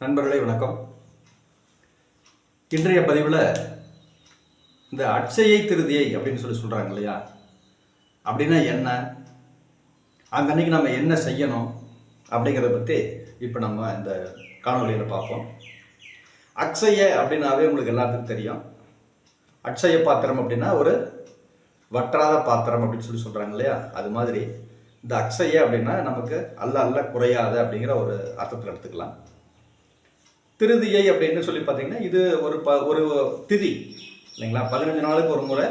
நண்பர்களே வணக்கம். இன்றைய பதிவில் இந்த அட்சயை திருதியை அப்படின்னு சொல்கிறாங்க இல்லையா, அப்படின்னா என்ன, அந்த அன்னைக்கு நம்ம என்ன செய்யணும் அப்படிங்கிறத பற்றி இப்போ நம்ம இந்த காணொலியில் பார்ப்போம். அக்ஷய அப்படின்னாவே உங்களுக்கு எல்லாத்துக்கும் தெரியும். அட்சய பாத்திரம் அப்படின்னா ஒரு வற்றாத பாத்திரம் அப்படின்னு சொல்கிறாங்க இல்லையா, அது மாதிரி இந்த அக்ஷய அப்படின்னா நமக்கு அல்ல குறையாத அப்படிங்கிற ஒரு அர்த்தத்தில் எடுத்துக்கலாம். திருதியை அப்படின்னு சொல்லி பார்த்தீங்கன்னா இது ஒரு திதி இல்லைங்களா, 15 நாளுக்கு ஒரு முறை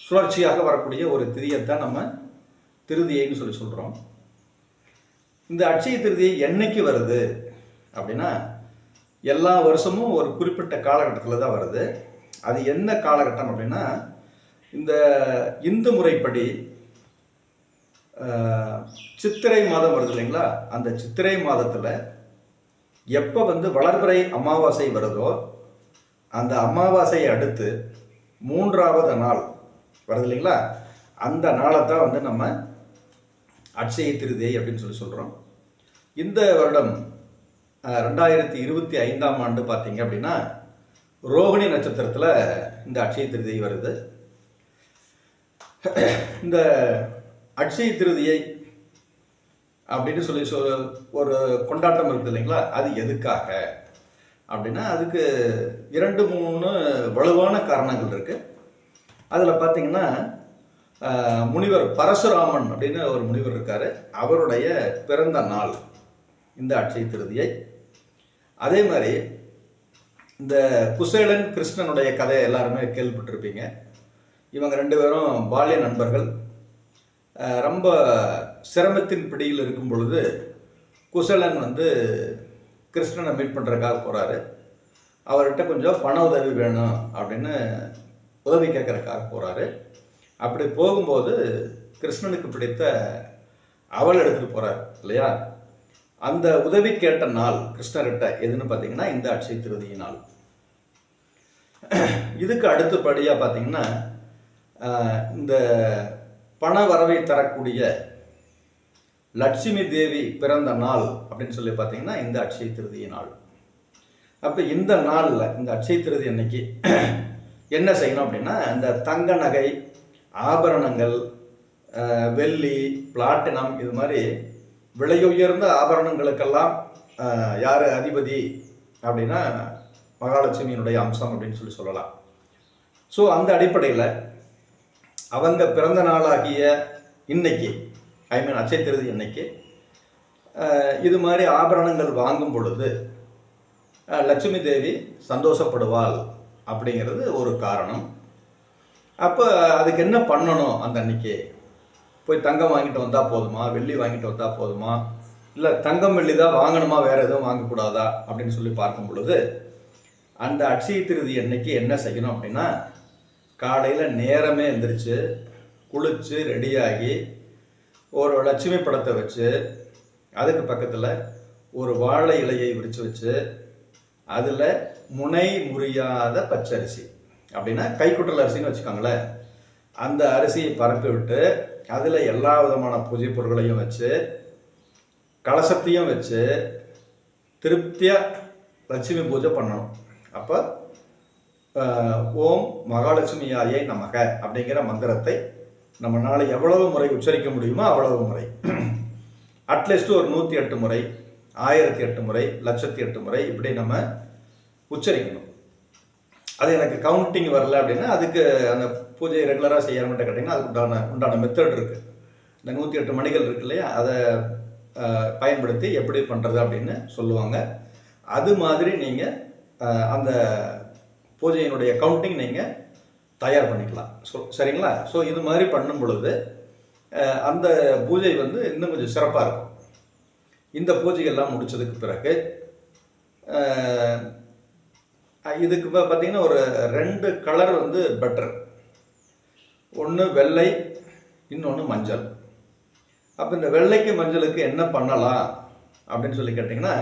சுழற்சியாக வரக்கூடிய ஒரு திதியைத்தான் நம்ம திருதியைன்னு சொல்கிறோம். இந்த அட்சய திருதியை என்னைக்கு வருது அப்படின்னா எல்லா வருஷமும் ஒரு குறிப்பிட்ட காலகட்டத்தில் தான் வருது. அது என்ன காலகட்டம் அப்படின்னா இந்த இந்து முறைப்படி சித்திரை மாதம் வருது இல்லைங்களா, அந்த சித்திரை மாதத்தில் எப்போ வளர்பிறை அமாவாசை வருதோ அந்த அமாவாசையை அடுத்து 3வது நாள் வருது இல்லைங்களா, அந்த நாளை தான் நம்ம அட்சய திருதியை அப்படின்னு சொல்கிறோம். இந்த வருடம் 2025ஆம் ஆண்டு பார்த்தீங்க அப்படின்னா ரோகிணி நட்சத்திரத்தில் இந்த அட்சய திருதியை வருது. இந்த அட்சய திருதியை அப்படின்னு சொல்லி ஒரு கொண்டாட்டம் இருக்குது இல்லைங்களா, அது எதுக்காக அப்படின்னா அதுக்கு 2-3 வலுவான காரணங்கள் இருக்குது. அதில் பார்த்தீங்கன்னா முனிவர் பரசுராமன் அப்படின்னு ஒரு முனிவர் இருக்கார், அவருடைய பிறந்த நாள் இந்த அட்சய திருதியை. அதே மாதிரி இந்த குசேலன் கிருஷ்ணனுடைய கதையை எல்லாருமே கேள்விப்பட்டிருப்பீங்க. இவங்க 2 பேரும் பால்ய நண்பர்கள். ரொம்ப சிரமத்தின் பிடியில் இருக்கும் பொழுது குசலன் கிருஷ்ணனை மீட் பண்ணுறதுக்காக போகிறாரு. அவர்கிட்ட கொஞ்சம் பண உதவி வேணும் அப்படின்னு உதவி கேட்குறதுக்காக போகிறாரு. அப்படி போகும்போது கிருஷ்ணனுக்கு பிடித்த அவள் எடுத்துகிட்டு போகிறார் இல்லையா, அந்த உதவி கேட்ட நாள் கிருஷ்ணர்கிட்ட எதுன்னு பார்த்தீங்கன்னா இந்த அட்சய திருதியை நாள். இதுக்கு அடுத்தபடியாக பார்த்தீங்கன்னா இந்த பண வரவை தரக்கூடிய லட்சுமி தேவி பிறந்த நாள் அப்படின்னு சொல்லி பார்த்தீங்கன்னா இந்த அட்சய திருதியை நாள். அப்போ இந்த நாளில் இந்த அட்சய திருதி அன்னைக்கு என்ன செய்யணும் அப்படின்னா இந்த தங்க நகை, ஆபரணங்கள், வெள்ளி, பிளாட்டினம், இது மாதிரி விலையுயர்ந்த ஆபரணங்களுக்கெல்லாம் யார் அதிபதி அப்படின்னா மகாலட்சுமியினுடைய அம்சம் அப்படின்னு சொல்லலாம். ஸோ அந்த அடிப்படையில் அவங்க பிறந்த நாளாகிய இன்னைக்கு, அட்சய திருதி இன்னைக்கு இது மாதிரி ஆபரணங்கள் வாங்கும் பொழுது லட்சுமி தேவி சந்தோஷப்படுவாள் அப்படிங்கிறது ஒரு காரணம். அப்போ அதுக்கு என்ன பண்ணணும், அந்த அன்னைக்கு போய் தங்கம் வாங்கிட்டு வந்தால் போதுமா, வெள்ளி வாங்கிட்டு வந்தால் போதுமா, இல்லை தங்கம் வெள்ளி தான் வாங்கணுமா, வேறு எதுவும் வாங்கக்கூடாதா அப்படின்னு சொல்லி பார்க்கும் பொழுது அந்த அட்சய திருதி அன்னைக்கு என்ன செய்யணும் அப்படின்னா காலையில் நேரமே எழுந்திரிச்சு குளித்து ரெடியாகி ஒரு லட்சுமி படத்தை வச்சு அதுக்கு பக்கத்தில் ஒரு வாழை இலையை விரித்து வச்சு அதில் முனை முறியாத பச்சரிசி அப்படின்னா கைக்குட்டல் அரிசின்னு வச்சுக்கோங்களேன், அந்த அரிசியை பரப்பி விட்டு அதில் எல்லா விதமான பூஜை பொருட்களையும் வச்சு கலசத்தையும் வச்சு திருப்தியாக லட்சுமி பூஜை பண்ணணும். அப்போ ஓம் மகாலட்சுமியாயை நமக அப்படிங்கிற மந்திரத்தை நம்மளால் எவ்வளவு முறை உச்சரிக்க முடியுமோ அவ்வளவு முறை, அட்லீஸ்ட் ஒரு 108 முறை, 1008 முறை, 1008 முறை இப்படி நம்ம உச்சரிக்கணும். அது எனக்கு கவுண்டிங் வரல அப்படின்னா அதுக்கு அந்த பூஜையை ரெகுலராக செய்யணும்னு கேட்டிங்கன்னா அதுக்கு உண்டான மெத்தட் இருக்குது. இந்த 108 மணிகள் இருக்கு இல்லையா, அதை பயன்படுத்தி எப்படி பண்ணுறது அப்படின்னு சொல்லுவாங்க. அது மாதிரி நீங்கள் அந்த பூஜையினுடைய கவுண்டிங் நீங்கள் தயார் பண்ணிக்கலாம். சரிங்களா? ஸோ இது மாதிரி பண்ணும் பொழுது அந்த பூஜை இன்னும் கொஞ்சம் சிறப்பாக இருக்கும். இந்த பூஜைகள்லாம் முடித்ததுக்கு பிறகு இதுக்கு பார்த்தீங்கன்னா ஒரு 2 கலர் பெட்டர். ஒன்று வெள்ளை, இன்னொன்று மஞ்சள். அப்போ இந்த வெள்ளைக்கு மஞ்சளுக்கு என்ன பண்ணலாம் அப்படின்னு சொல்லி கேட்டிங்கன்னா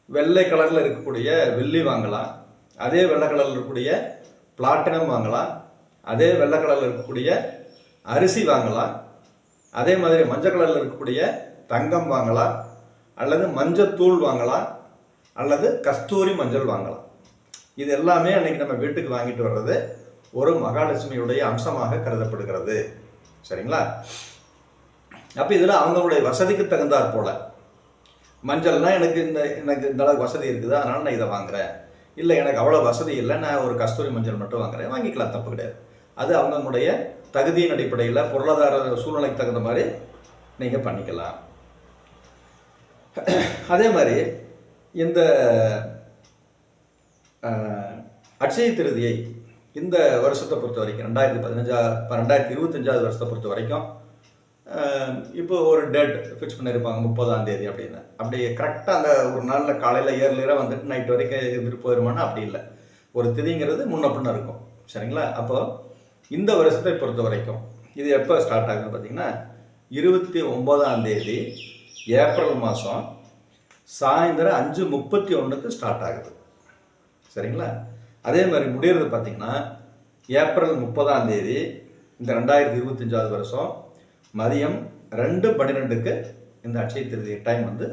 வெள்ளை கலரில் இருக்கக்கூடிய வெள்ளி வாங்கலாம், அதே வெள்ளை கலரில் இருக்கக்கூடிய பிளாட்டினம் வாங்கலாம், அதே வெள்ளை கலரில் இருக்கக்கூடிய அரிசி வாங்கலாம், அதே மாதிரி மஞ்சள் கலரில் இருக்கக்கூடிய தங்கம் வாங்கலாம், அல்லது மஞ்சத்தூள் வாங்கலாம், அல்லது கஸ்தூரி மஞ்சள் வாங்கலாம். இது எல்லாமே அன்னைக்கு நம்ம வீட்டுக்கு வாங்கிட்டு வர்றது ஒரு மகாலட்சுமியுடைய அம்சமாக கருதப்படுகிறது. சரிங்களா? அப்போ இதில் அவங்களுடைய வசதிக்கு தகுந்தாற் போல மஞ்சள்னா எனக்கு இந்த அளவுக்கு வசதி இருக்குது, அதனால் நான் இதை வாங்குறேன். இல்லை எனக்கு அவ்வளோ வசதி இல்லை, நான் ஒரு கஸ்தூரி மஞ்சள் மட்டும் வாங்குறேன், வாங்கிக்கலாம், தப்பு கிடையாது. அது அவங்களுடைய தகுதியின் அடிப்படையில் பொருளாதார சூழ்நிலைக்கு தகுந்த மாதிரி நீங்கள் பண்ணிக்கலாம். அதே மாதிரி இந்த அட்சய திருதியை இந்த வருஷத்தை பொறுத்த வரைக்கும் 2025 வருஷத்தை பொறுத்த வரைக்கும் இப்போ ஒரு டேட் ஃபிக்ஸ் பண்ணியிருப்பாங்க 30ஆம் தேதி அப்படின்னு. அப்படி கரெக்டாக அந்த ஒரு நாளில் காலையில் ஏர்லியராக வந்துட்டு நைட் வரைக்கும் இருந்துட்டு போயிருமானா அப்படி இல்லை. ஒரு திதிங்கிறது முன்ன பின்ன இருக்கும். சரிங்களா? அப்போது இந்த வருஷத்தை பொறுத்த வரைக்கும் இது எப்போ ஸ்டார்ட் ஆகுதுன்னு பார்த்தீங்கன்னா 29ஆம் தேதி ஏப்ரல் மாதம் சாயந்தரம் 5:31 ஸ்டார்ட் ஆகுது. சரிங்களா? அதே மாதிரி முடிகிறது பார்த்தீங்கன்னா ஏப்ரல் 30ஆம் தேதி இந்த 2025 வருஷம் மதியம் 2:12 இந்த அட்சய திருதி டைம் வந்து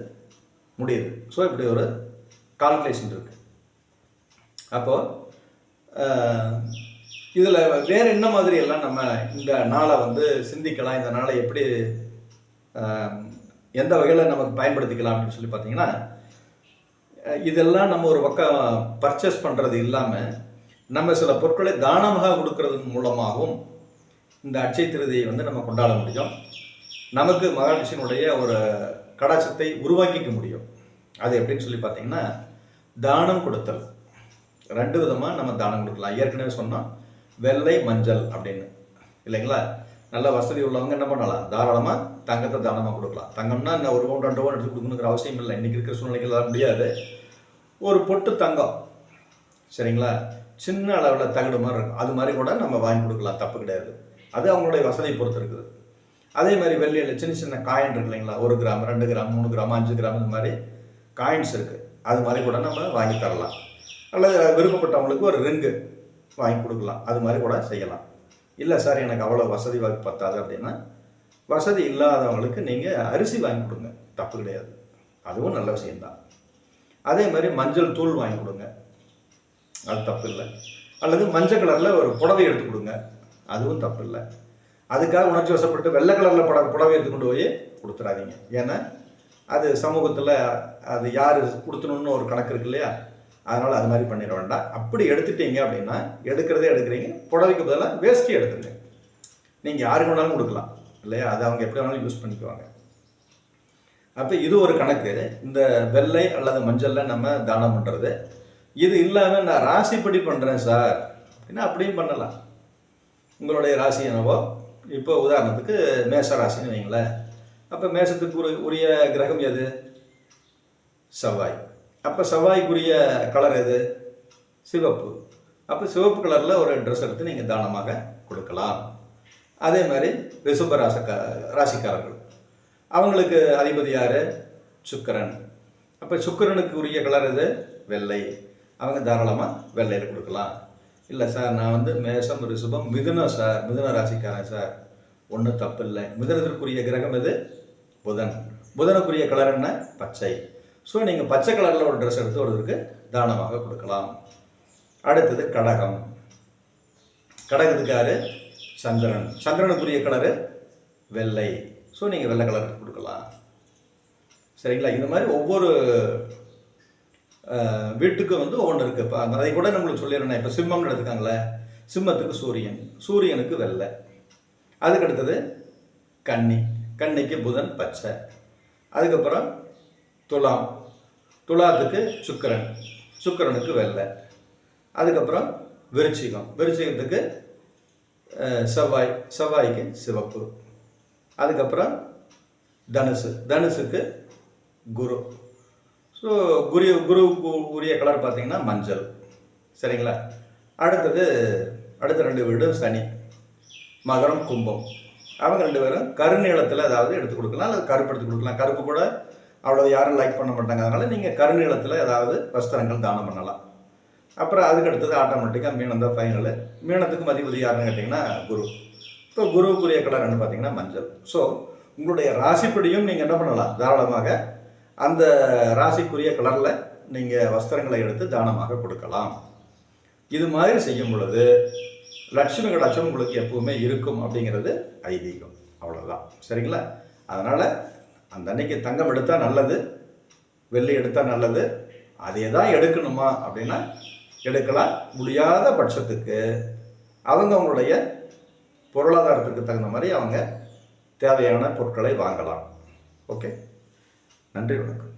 முடியுது. ஸோ இப்படி ஒரு கால்குலேஷன் இருக்கு. அப்போது இதில் வேறு என்ன மாதிரி எல்லாம் நம்ம இந்த நாளை வந்து சிந்திக்கலாம், இந்த நாளை எப்படி எந்த வகையில் நமக்கு பயன்படுத்திக்கலாம் அப்படின்னு சொல்லி பார்த்தீங்கன்னா, இதெல்லாம் நம்ம ஒரு பக்கம் பர்ச்சேஸ் பண்ணுறது இல்லாமல் நம்ம சில பொருட்களை தானமாக கொடுக்கறது மூலமாகவும் இந்த அட்சய திருதியை வந்து நம்ம கொண்டாட முடியும். நமக்கு மகாலட்சுமியுடைய ஒரு கடாட்சத்தை உருவாக்கிக்க முடியும். அது எப்படின்னு சொல்லி பார்த்தீங்கன்னா, தானம் கொடுத்தல் 2 விதமாக நம்ம தானம் கொடுக்கலாம். ஏற்கனவே சொன்னோம் வெள்ளை மஞ்சள் அப்படின்னு, இல்லைங்களா? நல்ல வசதி உள்ளவங்க என்ன பண்ணலாம், தாராளமாக தங்கத்தை தானமாக கொடுக்கலாம். தங்கம்னா என்ன ஒரு 1 2 எடுத்து கொடுக்கணுங்கிற அவசியம் இல்லை. இன்றைக்கி இருக்கிற சூழ்நிலைகள் அது முடியாது. ஒரு பொட்டு தங்கம், சரிங்களா, சின்ன அளவில் தகடு மாதிரி இருக்கும், அது மாதிரி கூட நம்ம வாங்கி கொடுக்கலாம், தப்பு கிடையாது. அது அவங்களுடைய வசதியை பொறுத்து இருக்குது. அதே மாதிரி வெள்ளியில் சின்ன சின்ன காயின் இருக்கு இல்லைங்களா, 1 கிராம் 2 கிராம் 3 கிராம் 5 கிராம் இந்த மாதிரி காயின்ஸ் இருக்குது, அது மாதிரி கூட நம்ம வாங்கி தரலாம். அல்லது விருப்பப்பட்டவங்களுக்கு ஒரு ரிங்கு வாங்கி கொடுக்கலாம், அது மாதிரி கூட செய்யலாம். இல்லை சார் எனக்கு அவ்வளோ வசதி வாய்ப்பு பத்தாது அப்படின்னா வசதி இல்லாதவங்களுக்கு நீங்கள் அரிசி வாங்கி கொடுங்க, தப்பு கிடையாது, அதுவும் நல்ல விஷயம்தான். அதே மாதிரி மஞ்சள் தூள் வாங்கி கொடுங்க, அது தப்பு இல்லை. அல்லது மஞ்சள் கலரில் ஒரு புடவை எடுத்து கொடுங்க, அதுவும் தப்பு இல்லை. அதுக்காக உணர்ச்சி வசப்பட்டு வெள்ளை கலரில் புடவை எடுத்து கொண்டு போய் கொடுத்துடாதீங்க. ஏன்னா அது சமூகத்தில் அது யார் கொடுத்தணுன்னு ஒரு கணக்கு இருக்கு இல்லையா, அதனால் அது மாதிரி பண்ணிட வேண்டாம். அப்படி எடுத்துட்டீங்க அப்படின்னா எடுக்கிறதே எடுக்கிறீங்க, புடவைக்கு பதிலாக வேஷ்டி எடுத்துங்க. நீங்கள் யாருக்கு வேணாலும் கொடுக்கலாம் இல்லையா, அது அவங்க எப்படி வேணாலும் யூஸ் பண்ணிக்குவாங்க. அப்போ இது ஒரு கணக்கு. இந்த வெள்ளை அல்லது மஞ்சளில் நம்ம தானம் பண்ணுறது. இது இல்லாமல் நான் ராசிப்படி பண்ணுறேன் சார் அப்படின்னா அப்படியும் பண்ணலாம். உங்களுடைய ராசி என்னவோ, இப்போ உதாரணத்துக்கு மேஷ ராசின்னு வைங்களேன். அப்போ மேஷத்துக்கு உரிய கிரகம் எது, செவ்வாய். அப்போ செவ்வாய்க்குரிய கலர் எது, சிவப்பு. அப்போ சிவப்பு கலரில் ஒரு ட்ரெஸ் எடுத்து நீங்கள் தானமாக கொடுக்கலாம். அதே மாதிரி ரிஷப ராசிக்காரர்கள், அவங்களுக்கு அதிபதி யார், சுக்கிரன். அப்போ சுக்கிரனுக்கு உரிய கலர் எது, வெள்ளை. அவங்க தாராளமாக வெள்ளையில் கொடுக்கலாம். இல்லை சார் நான் வந்து மேஷம் ரிஷபம் மிதுனம் சார், மிதுன ராசிக்காரன் சார், ஒன்றும் தப்பு இல்லை. மிதுனத்திற்குரிய கிரகம் எது, புதன். புதனுக்குரிய கலர் என்ன, பச்சை. ஸோ நீங்கள் பச்சை கலரில் ஒரு ட்ரெஸ் எடுத்து ஒருத்தருக்கு தானமாக கொடுக்கலாம். அடுத்தது கடகம். கடகத்துக்கு யார், சந்திரன். சந்திரனுக்குரிய கலரு வெள்ளை. ஸோ நீங்கள் வெள்ளை கலர் எடுத்து கொடுக்கலாம். சரிங்களா? இந்த மாதிரி ஒவ்வொரு வீட்டுக்கு வந்து ஒவ்வொன்று இருக்குது. இப்போ அதை கூட நம்மளுக்கு சொல்லிடுறேன். இப்போ சிம்மம்னு எடுத்துக்காங்களே, சிம்மத்துக்கு சூரியன், சூரியனுக்கு வெள்ளை. அதுக்கு அடுத்தது கன்னி, கன்னிக்கு புதன் பச்சை. அதுக்கப்புறம் துலாம், துலாத்துக்கு சுக்கிரன், சுக்கிரனுக்கு வெள்ளை. அதுக்கப்புறம் விருச்சிகம், விருச்சிகத்துக்கு செவ்வாய், செவ்வாய்க்கு சிவப்பு. அதுக்கப்புறம் தனுசு, தனுசுக்கு குரு. ஸோ குருவுக்கு உரிய கலர் பார்த்தீங்கன்னா மஞ்சள். சரிங்களா? அடுத்த 2 வீடு சனி, மகரம் கும்பம். அவங்க 2 பேரும் கருநீளத்தில் ஏதாவது எடுத்து கொடுக்கலாம், அல்லது கருப்பு எடுத்து கொடுக்கலாம். கருப்பு கூட அவ்வளோ யாரும் லைக் பண்ண மாட்டாங்க, அதனால் நீங்கள் கருநீளத்தில் ஏதாவது வஸ்திரங்கள் தானம் பண்ணலாம். அப்புறம் அதுக்கு அடுத்தது ஆட்டோமேட்டிக்காக மீனம் தான் ஃபைனலு. மீனத்துக்கு அதிபதி யாருன்னு கேட்டிங்கன்னா குரு. இப்போ குருவுக்குரிய கலர் என்ன பார்த்தீங்கன்னா மஞ்சள். ஸோ உங்களுடைய ராசிப்படியும் நீங்கள் என்ன பண்ணலாம், தாராளமாக அந்த ராசிக்குரிய கலரில் நீங்கள் வஸ்திரங்களை எடுத்து தானமாக கொடுக்கலாம். இது மாதிரி செய்யும் பொழுது லட்சுமி கடாட்சம் உங்களுக்கு எப்பவுமே இருக்கும் அப்படிங்கிறது ஐதீகம். அவ்வளோதான். சரிங்களா? அதனால் அந்த அன்னைக்கு தங்கம் எடுத்தால் நல்லது, வெள்ளி எடுத்தால் நல்லது. அதே தான் எடுக்கணுமா அப்படின்னா எடுக்கலாம். முடியாத பட்சத்துக்கு அவங்களுடைய பொருளாதாரத்துக்கு தகுந்த மாதிரி அவங்க தேவையான பொருட்களை வாங்கலாம். ஓகே, நன்றி, வணக்கம்.